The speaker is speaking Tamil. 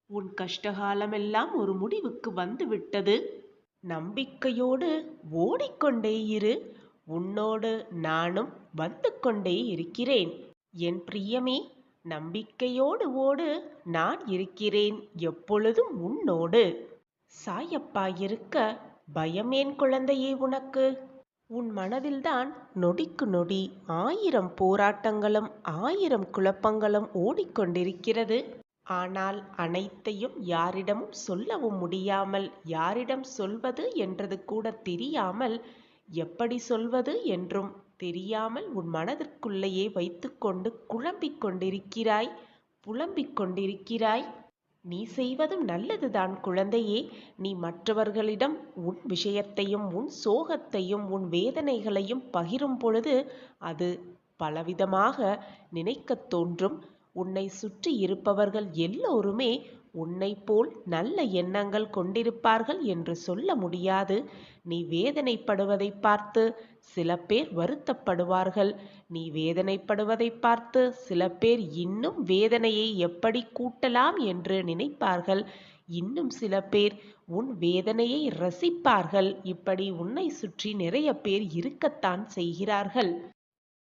உன் கஷ்டகாலமெல்லாம் ஒரு முடிவுக்கு வந்து விட்டது. நம்பிக்கையோடு ஓடிக்கொண்டே இரு. உன்னோடு நானும் வந்து கொண்டே இருக்கிறேன். என் பிரியமே, நம்பிக்கையோடு ஓடு. நான் இருக்கிறேன் எப்பொழுதும் உன்னோடு. சாயப்பா இருக்க பயமேன் குழந்தையே உனக்கு? உன் மனதில்தான் நொடிக்கு நொடி 1000 போராட்டங்களும் 1000 குழப்பங்களும் ஓடிக்கொண்டிருக்கிறது. ஆனால் அனைத்தையும் யாரிடமும் சொல்லவும் முடியாமல், யாரிடம் சொல்வது என்றது கூட தெரியாமல், எப்படி சொல்வது என்றும் தெரியாமல் உன் மனதிற்குள்ளேயே வைத்துக்கொண்டு குழம்பிக் கொண்டிருக்கிறாய், புலம்பிக் கொண்டிருக்கிறாய். நீ செய்வதும் நல்லதுதான் குழந்தையே. நீ மற்றவர்களிடம் உன் விஷயத்தையும் உன் சோகத்தையும் உன் வேதனைகளையும் பகிரும் பொழுது அது பலவிதமாக நினைக்கத் தோன்றும். உன்னை சுற்றி இருப்பவர்கள் எல்லோருமே உன்னைப் போல் நல்ல எண்ணங்கள் கொண்டிருப்பார்கள் என்று சொல்ல முடியாது. நீ வேதனைப்படுவதை பார்த்து சில பேர் வருத்தப்படுவார்கள். நீ வேதனைப்படுவதை பார்த்து சில பேர் இன்னும் வேதனையை எப்படி கூட்டலாம் என்று நினைப்பார்கள். இன்னும் சில பேர் உன் வேதனையை ரசிப்பார்கள். இப்படி உன்னை சுற்றி நிறைய பேர் இருக்கத்தான் செய்கிறார்கள்.